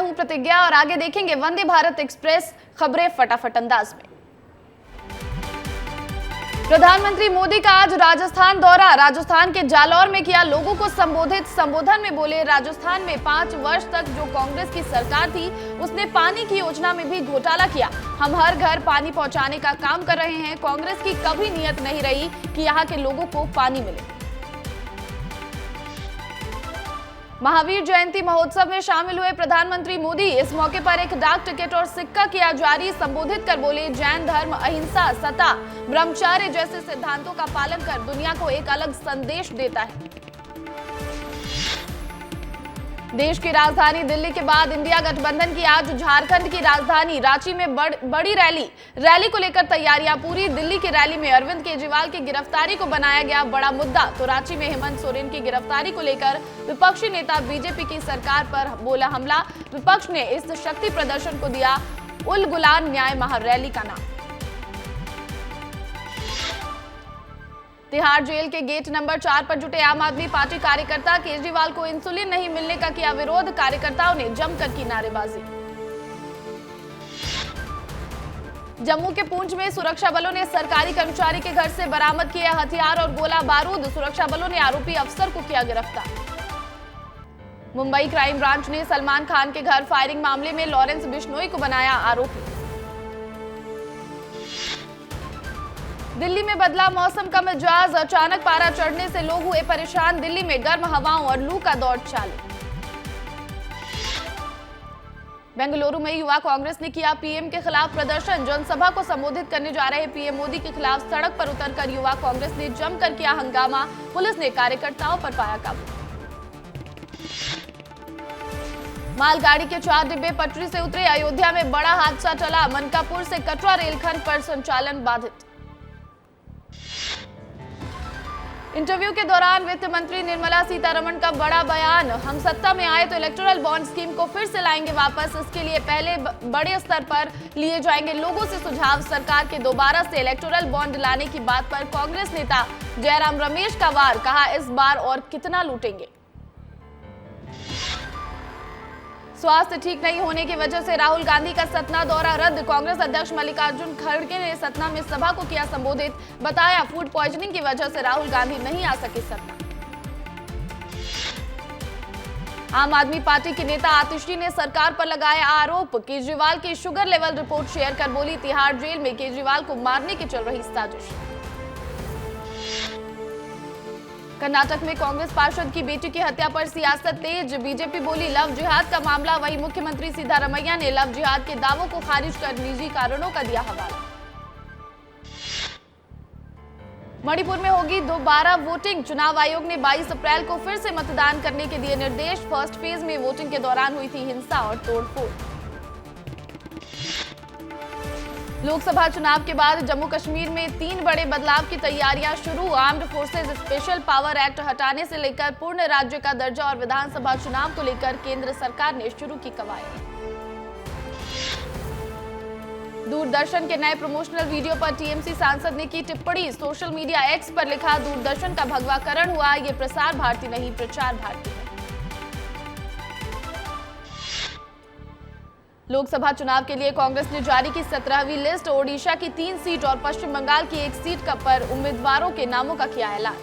हूं प्रतिज्ञा और आगे देखेंगे वंदे भारत एक्सप्रेस खबरें फटाफट अंदाज में। प्रधानमंत्री मोदी का आज राजस्थान दौरा। राजस्थान के जालौर में किया लोगों को संबोधन में बोले, राजस्थान में 5 वर्ष तक जो कांग्रेस की सरकार थी उसने पानी की योजना में भी घोटाला किया। हम हर घर पानी पहुंचाने का काम कर रहे हैं। कांग्रेस की कभी नियत नहीं रही कि यहाँ के लोगों को पानी मिले। महावीर जयंती महोत्सव में शामिल हुए प्रधानमंत्री मोदी। इस मौके पर एक डाक टिकट और सिक्का किया जारी। संबोधित कर बोले, जैन धर्म अहिंसा, सत्ता, ब्रह्मचर्य जैसे सिद्धांतों का पालन कर दुनिया को एक अलग संदेश देता है। देश की राजधानी दिल्ली के बाद इंडिया गठबंधन की आज झारखंड की राजधानी रांची में बड़ी रैली को लेकर तैयारियां पूरी। दिल्ली की रैली में अरविंद केजरीवाल की गिरफ्तारी को बनाया गया बड़ा मुद्दा। तो रांची में हेमंत सोरेन की गिरफ्तारी को लेकर विपक्षी नेता बीजेपी की सरकार पर बोला हमला। विपक्ष ने इस शक्ति प्रदर्शन को दिया उल गुलान न्याय महारैली का नाम। तिहाड़ जेल के गेट नंबर 4 पर जुटे आम आदमी पार्टी कार्यकर्ता। केजरीवाल को इंसुलिन नहीं मिलने का किया विरोध। कार्यकर्ताओं ने जमकर की नारेबाजी। जम्मू के पूंछ में सुरक्षा बलों ने सरकारी कर्मचारी के घर से बरामद किए हथियार और गोला बारूद। सुरक्षा बलों ने आरोपी अफसर को किया गिरफ्तार। मुंबई क्राइम ब्रांच ने सलमान खान के घर फायरिंग मामले में लॉरेंस बिश्नोई को बनाया आरोपी। दिल्ली में बदला मौसम का मिजाज। अचानक पारा चढ़ने से लोग हुए परेशान। दिल्ली में गर्म हवाओं और लू का दौर चालू। बेंगलुरु में युवा कांग्रेस ने किया पीएम के खिलाफ प्रदर्शन। जनसभा को संबोधित करने जा रहे पीएम मोदी के खिलाफ सड़क पर उतरकर युवा कांग्रेस ने जमकर किया हंगामा। पुलिस ने कार्यकर्ताओं पर पाया काबू। मालगाड़ी के 4 डिब्बे पटरी से उतरे। अयोध्या में बड़ा हादसा टला। मनकापुर से कटरा रेलखंड पर संचालन बाधित। इंटरव्यू के दौरान वित्त मंत्री निर्मला सीतारमण का बड़ा बयान। हम सत्ता में आए तो इलेक्टोरल बॉन्ड स्कीम को फिर से लाएंगे वापस। इसके लिए पहले बड़े स्तर पर लिए जाएंगे लोगों से सुझाव। सरकार के दोबारा से इलेक्टोरल बॉन्ड लाने की बात पर कांग्रेस नेता जयराम रमेश का वार। कहा, इस बार और कितना लूटेंगे। स्वास्थ्य ठीक नहीं होने की वजह से राहुल गांधी का सतना दौरा रद्द। कांग्रेस अध्यक्ष मल्लिकार्जुन खड़गे ने सतना में सभा को किया संबोधित। बताया, फूड पॉइजनिंग की वजह से राहुल गांधी नहीं आ सके सतना। आम आदमी पार्टी के नेता आतिशी ने सरकार पर लगाया आरोप। केजरीवाल की शुगर लेवल रिपोर्ट शेयर कर बोली, तिहाड़ जेल में केजरीवाल को मारने की चल रही साजिश। कर्नाटक में कांग्रेस पार्षद की बेटी की हत्या पर सियासत तेज। बीजेपी बोली, लव जिहाद का मामला। वहीं मुख्यमंत्री सिद्धारमैया ने लव जिहाद के दावों को खारिज कर निजी कारणों का दिया हवाला। मणिपुर में होगी दोबारा वोटिंग। चुनाव आयोग ने 22 अप्रैल को फिर से मतदान करने के दिए निर्देश। फर्स्ट फेज में वोटिंग के दौरान हुई थी हिंसा और तोड़फोड़। लोकसभा चुनाव के बाद जम्मू कश्मीर में 3 बड़े बदलाव की तैयारियां शुरू। Armed forces special power act हटाने से लेकर पूर्ण राज्य का दर्जा और विधानसभा चुनाव को लेकर केंद्र सरकार ने शुरू की कवायद। दूरदर्शन के नए प्रमोशनल वीडियो पर टीएमसी सांसद ने की टिप्पणी। सोशल मीडिया एक्स पर लिखा, दूरदर्शन का भगवाकरण हुआ। ये प्रसार भारती नहीं, प्रचार भारती है। लोकसभा चुनाव के लिए कांग्रेस ने जारी की 17वीं लिस्ट। ओडिशा की 3 सीट और पश्चिम बंगाल की 1 सीट पर उम्मीदवारों के नामों का किया ऐलान।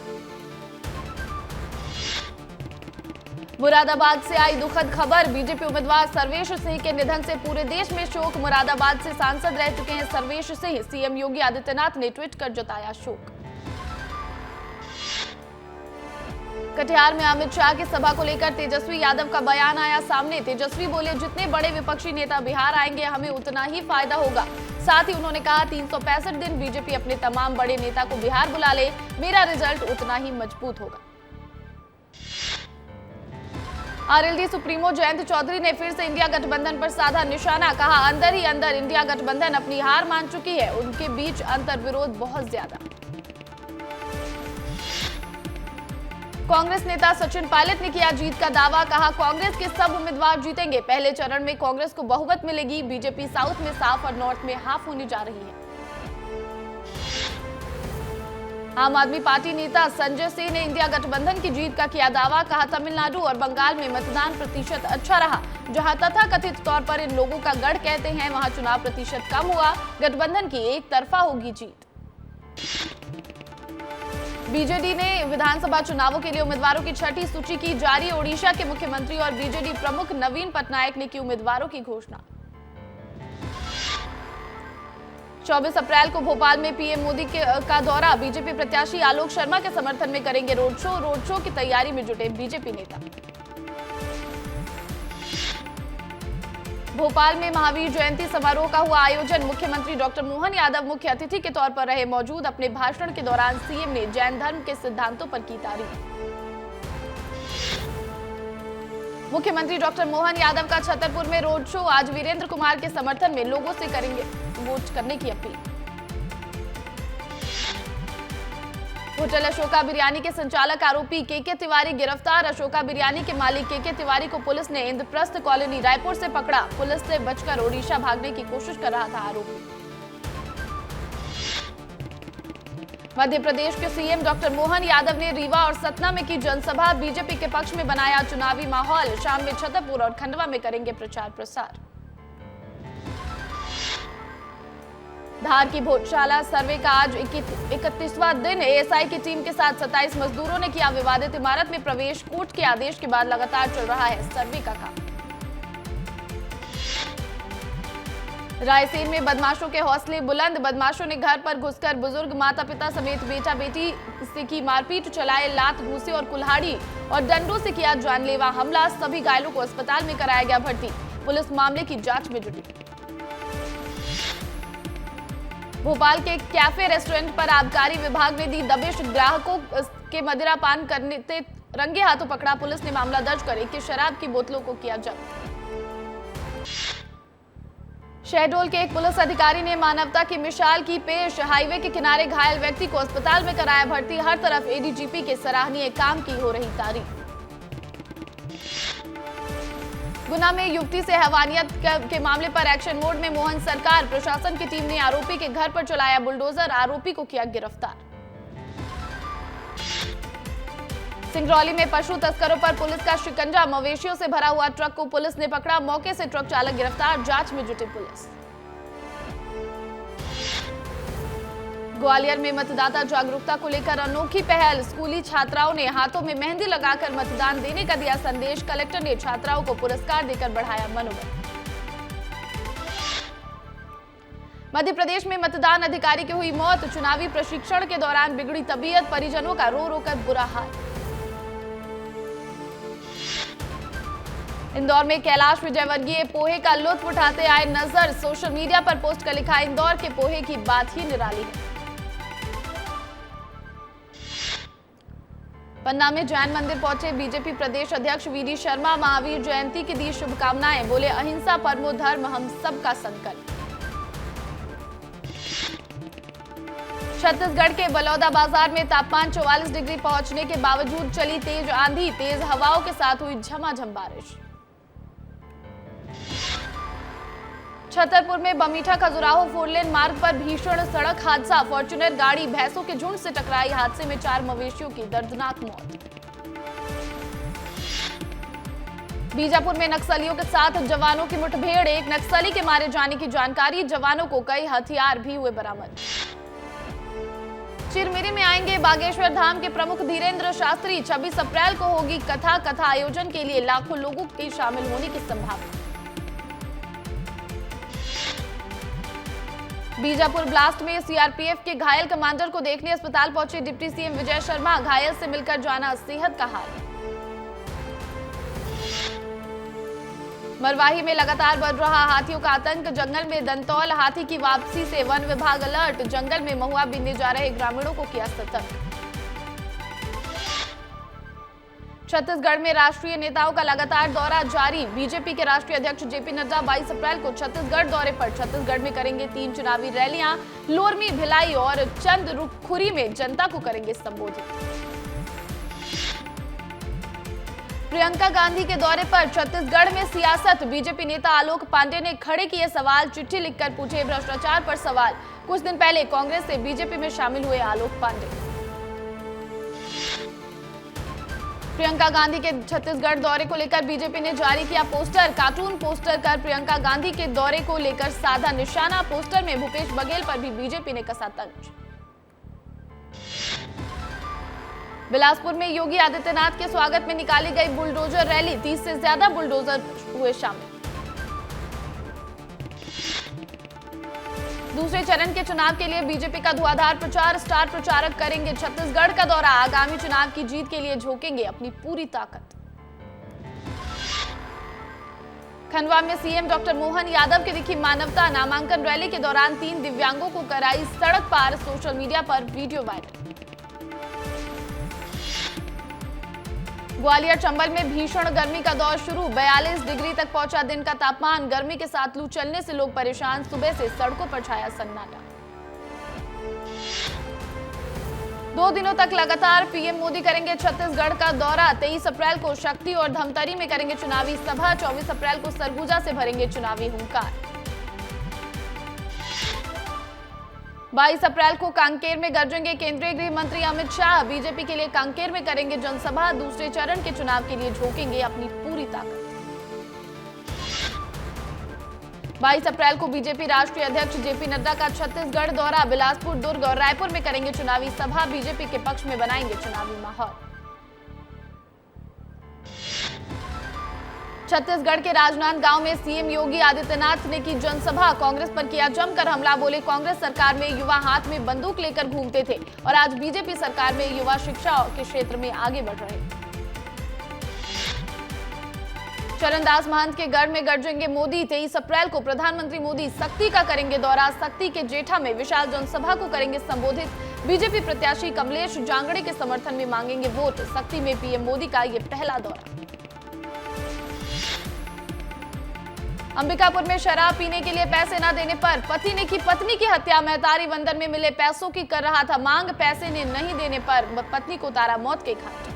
मुरादाबाद से आई दुखद खबर। बीजेपी उम्मीदवार सर्वेश सिंह के निधन से पूरे देश में शोक। मुरादाबाद से सांसद रह चुके हैं सर्वेश सिंह। सीएम योगी आदित्यनाथ ने ट्वीट कर जताया शोक। कटिहार में अमित शाह की सभा को लेकर तेजस्वी यादव का बयान आया सामने। तेजस्वी बोले, जितने बड़े विपक्षी नेता बिहार आएंगे हमें उतना ही फायदा होगा। साथ ही उन्होंने कहा, 365 दिन बीजेपी अपने तमाम बड़े नेता को बिहार बुला ले, मेरा रिजल्ट उतना ही मजबूत होगा। आरएलडी सुप्रीमो जयंत चौधरी ने फिर से इंडिया गठबंधन पर साधा निशाना। कहा, अंदर ही अंदर इंडिया गठबंधन अपनी हार मान चुकी है। उनके बीच अंतर विरोध बहुत ज्यादा। कांग्रेस नेता सचिन पायलट ने किया जीत का दावा। कहा, कांग्रेस के सब उम्मीदवार जीतेंगे। पहले चरण में कांग्रेस को बहुमत मिलेगी। बीजेपी साउथ में साफ और नॉर्थ में हाफ होने जा रही है। आम आदमी पार्टी नेता संजय सिंह ने इंडिया गठबंधन की जीत का किया दावा। कहा, तमिलनाडु और बंगाल में मतदान प्रतिशत अच्छा रहा। जहां तथाकथित तौर पर इन लोगों का गढ़ कहते हैं, वहां चुनाव प्रतिशत कम हुआ। गठबंधन की एक तरफा होगी जीत। बीजेडी ने विधानसभा चुनावों के लिए उम्मीदवारों की छठी सूची की जारी। ओडिशा के मुख्यमंत्री और बीजेडी प्रमुख नवीन पटनायक ने की उम्मीदवारों की घोषणा। 24 अप्रैल को भोपाल में पीएम मोदी का दौरा। बीजेपी प्रत्याशी आलोक शर्मा के समर्थन में करेंगे रोड शो। रोड शो की तैयारी में जुटे बीजेपी नेता। भोपाल में महावीर जयंती समारोह का हुआ आयोजन। मुख्यमंत्री डॉक्टर मोहन यादव मुख्य अतिथि के तौर पर रहे मौजूद। अपने भाषण के दौरान सीएम ने जैन धर्म के सिद्धांतों पर की तारीफ। मुख्यमंत्री डॉक्टर मोहन यादव का छतरपुर में रोड शो। आज वीरेंद्र कुमार के समर्थन में लोगों से करेंगे वोट करने की अपील। होटल अशोका बिरयानी के संचालक आरोपी केके तिवारी गिरफ्तार। अशोका बिरयानी के मालिक केके तिवारी को पुलिस ने इंद्रप्रस्थ कॉलोनी रायपुर से पकड़ा। पुलिस से बचकर ओडिशा भागने की कोशिश कर रहा था आरोपी। मध्य प्रदेश के सीएम डॉक्टर मोहन यादव ने रीवा और सतना में की जनसभा। बीजेपी के पक्ष में बनाया चुनावी माहौल। शाम में छतरपुर और खंडवा में करेंगे प्रचार प्रसार। धार की भोजशाला सर्वे का आज 31वां दिन। एएसआई की टीम के साथ 27 मजदूरों ने किया विवादित इमारत में प्रवेश। कोर्ट के आदेश के बाद लगातार चल रहा है सर्वे का काम। रायसेन में बदमाशों के हौसले बुलंद। बदमाशों ने घर पर घुसकर बुजुर्ग, माता पिता समेत बेटा बेटी से की मारपीट। चलाए लात, घूसे और कुल्हाड़ी और डंडों से किया जानलेवा हमला। सभी घायलों को अस्पताल में कराया गया भर्ती। पुलिस मामले की जांच में जुटी। भोपाल के कैफे रेस्टोरेंट पर आबकारी विभाग ने दी दबिश। ग्राहकों के मदिरा पान करने से रंगे हाथों पकड़ा। पुलिस ने मामला दर्ज कर 21 शराब की बोतलों को किया जब्त। शहडोल के एक पुलिस अधिकारी ने मानवता की मिसाल की पेश। हाईवे के किनारे घायल व्यक्ति को अस्पताल में कराया भर्ती। हर तरफ एडीजीपी के सराहनीय काम की हो रही तारीफ। गुना में युवती से हैवानियत के मामले पर एक्शन मोड में मोहन सरकार। प्रशासन की टीम ने आरोपी के घर पर चलाया बुलडोजर। आरोपी को किया गिरफ्तार। सिंगरौली में पशु तस्करों पर पुलिस का शिकंजा। मवेशियों से भरा हुआ ट्रक को पुलिस ने पकड़ा। मौके से ट्रक चालक गिरफ्तार। जांच में जुटी पुलिस। ग्वालियर में मतदाता जागरूकता को लेकर अनोखी पहल। स्कूली छात्राओं ने हाथों में मेहंदी लगाकर मतदान देने का दिया संदेश। कलेक्टर ने छात्राओं को पुरस्कार देकर बढ़ाया मनोबल। मध्य प्रदेश में मतदान अधिकारी की हुई मौत। चुनावी प्रशिक्षण के दौरान बिगड़ी तबीयत। परिजनों का रो रो कर बुरा हाल। इंदौर में कैलाश विजयवर्गीय पोहे का लुत्फ उठाते आए नजर। सोशल मीडिया पर पोस्ट कर लिखा, इंदौर के पोहे की बात ही निराली है। पन्ना में जैन मंदिर पहुंचे बीजेपी प्रदेश अध्यक्ष वीडी शर्मा। महावीर जयंती की दी शुभकामनाएं। बोले, अहिंसा परमो धर्म, हम सबका संकल्प। छत्तीसगढ़ के बलौदा बाजार में तापमान 44 डिग्री पहुंचने के बावजूद चली तेज आंधी। तेज हवाओं के साथ हुई झमाझम बारिश। छतरपुर में बमीठा खजुराहो 4 लेन मार्ग पर भीषण सड़क हादसा। फॉर्च्यूनर गाड़ी भैंसों के झुंड से टकराई। हादसे में 4 मवेशियों की दर्दनाक मौत। बीजापुर में नक्सलियों के साथ जवानों की मुठभेड़। एक नक्सली के मारे जाने की जानकारी। जवानों को कई हथियार भी हुए बरामद। चिरमिरी में आएंगे बागेश्वर धाम के प्रमुख धीरेन्द्र शास्त्री। 26 अप्रैल को होगी कथा आयोजन के लिए लाखों लोगों के शामिल होने की संभावना। बीजापुर ब्लास्ट में सीआरपीएफ के घायल कमांडर को देखने अस्पताल पहुंचे डिप्टी सीएम विजय शर्मा। घायल से मिलकर जाना सेहत का हाल। मरवाही में लगातार बढ़ रहा हाथियों का आतंक। जंगल में दंतौल हाथी की वापसी से वन विभाग अलर्ट। जंगल में महुआ बीनने जा रहे ग्रामीणों को किया सतर्क। छत्तीसगढ़ में राष्ट्रीय नेताओं का लगातार दौरा जारी। बीजेपी के राष्ट्रीय अध्यक्ष जेपी नड्डा 22 अप्रैल को छत्तीसगढ़ दौरे पर। छत्तीसगढ़ में करेंगे 3 चुनावी रैलियां। लोरमी, भिलाई और चंदरुखुरी में जनता को करेंगे संबोधित। प्रियंका गांधी के दौरे पर छत्तीसगढ़ में सियासत। बीजेपी नेता आलोक पांडे ने खड़े किए सवाल। चिट्ठी लिखकर पूछे भ्रष्टाचार पर सवाल। कुछ दिन पहले कांग्रेस से बीजेपी में शामिल हुए आलोक पांडे। प्रियंका गांधी के छत्तीसगढ़ दौरे को लेकर बीजेपी ने जारी किया पोस्टर। कार्टून पोस्टर कर प्रियंका गांधी के दौरे को लेकर साधा निशाना। पोस्टर में भूपेश बघेल पर भी बीजेपी ने कसा तंज। बिलासपुर में योगी आदित्यनाथ के स्वागत में निकाली गई बुलडोजर रैली। 30 से ज्यादा बुलडोजर हुए शामिल। दूसरे चरण के चुनाव के लिए बीजेपी का धुआंधार प्रचार। स्टार प्रचारक करेंगे छत्तीसगढ़ का दौरा। आगामी चुनाव की जीत के लिए झोंकेंगे अपनी पूरी ताकत। खंडवा में सीएम डॉक्टर मोहन यादव की दिखी मानवता। नामांकन रैली के दौरान 3 दिव्यांगों को कराई सड़क पार। सोशल मीडिया पर वीडियो वायरल। ग्वालियर चंबल में भीषण गर्मी का दौर शुरू। 42 डिग्री तक पहुंचा दिन का तापमान। गर्मी के साथ लू चलने से लोग परेशान। सुबह से सड़कों पर छाया सन्नाटा। 2 दिनों तक लगातार पीएम मोदी करेंगे छत्तीसगढ़ का दौरा। 23 अप्रैल को शक्ति और धमतरी में करेंगे चुनावी सभा। 24 अप्रैल को सरगुजा से भरेंगे चुनावी हुंकार। 22 अप्रैल को कांकेर में गरजेंगे केंद्रीय गृह मंत्री अमित शाह। बीजेपी के लिए कांकेर में करेंगे जनसभा। दूसरे चरण के चुनाव के लिए झोंकेंगे अपनी पूरी ताकत। 22 अप्रैल को बीजेपी राष्ट्रीय अध्यक्ष जेपी नड्डा का छत्तीसगढ़ दौरा। बिलासपुर, दुर्ग और रायपुर में करेंगे चुनावी सभा। बीजेपी के पक्ष में बनाएंगे चुनावी माहौल। छत्तीसगढ़ के राजनांदगांव में सीएम योगी आदित्यनाथ ने की जनसभा। कांग्रेस पर किया जमकर हमला। बोले कांग्रेस सरकार में युवा हाथ में बंदूक लेकर घूमते थे और आज बीजेपी सरकार में युवा शिक्षा के क्षेत्र में आगे बढ़ रहे। चरणदास महंत के गढ़ में गरजेंगे मोदी। 23 अप्रैल को प्रधानमंत्री मोदी शक्ति का करेंगे दौरा। शक्ति के जेठा में विशाल जनसभा को करेंगे संबोधित। बीजेपी प्रत्याशी कमलेश जांगड़े के समर्थन में मांगेंगे वोट। शक्ति में पीएम मोदी का ये पहला दौरा। अंबिकापुर में शराब पीने के लिए पैसे न देने पर पति ने की पत्नी की हत्या। महतारी बंदर में मिले पैसों की कर रहा था मांग। पैसे ने नहीं देने पर पत्नी को उतारा मौत के घाट।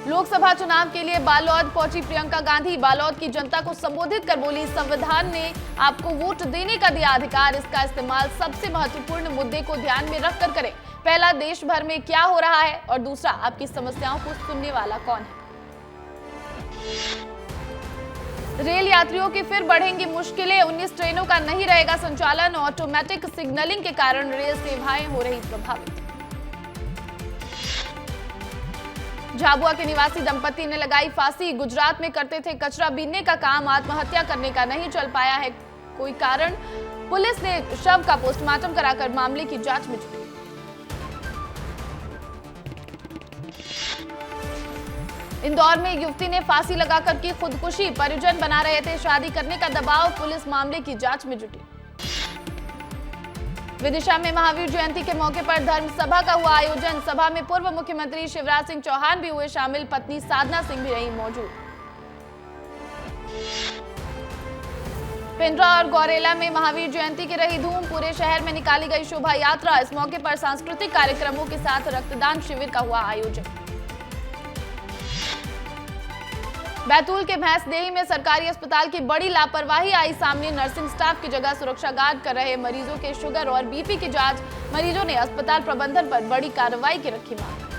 लोकसभा चुनाव के लिए बालोद पहुंची प्रियंका गांधी। बालोद की जनता को संबोधित कर बोली, संविधान ने आपको वोट देने का दिया अधिकार। इसका इस्तेमाल सबसे महत्वपूर्ण मुद्दे को ध्यान में रखकर करें। पहला, देश भर में क्या हो रहा है, और दूसरा, आपकी समस्याओं को सुनने वाला कौन है। रेल यात्रियों की फिर बढ़ेंगी मुश्किलें। 19 ट्रेनों का नहीं रहेगा संचालन। ऑटोमेटिक सिग्नलिंग के कारण रेल सेवाएं हो रही प्रभावित। झाबुआ के निवासी दंपति ने लगाई फांसी। गुजरात में करते थे कचरा बीनने का काम। आत्महत्या करने का नहीं चल पाया है कोई कारण। पुलिस ने शव का पोस्टमार्टम कराकर मामले की जांच में जुटी। इंदौर में युवती ने फांसी लगाकर की खुदकुशी। परिजन बना रहे थे शादी करने का दबाव। पुलिस मामले की जांच में जुटी। विदिशा में महावीर जयंती के मौके पर धर्म सभा का हुआ आयोजन। सभा में पूर्व मुख्यमंत्री शिवराज सिंह चौहान भी हुए शामिल। पत्नी साधना सिंह भी रही मौजूद। पिंडरा और गौरेला में महावीर जयंती की रही धूम। पूरे शहर में निकाली गई शोभा यात्रा। इस मौके पर सांस्कृतिक कार्यक्रमों के साथ रक्तदान शिविर का हुआ आयोजन। बैतूल के भैंसदेही में सरकारी अस्पताल की बड़ी लापरवाही आई सामने। नर्सिंग स्टाफ की जगह सुरक्षा गार्ड कर रहे मरीजों के शुगर और बीपी की जांच। मरीजों ने अस्पताल प्रबंधन पर बड़ी कार्रवाई की रखी मांग।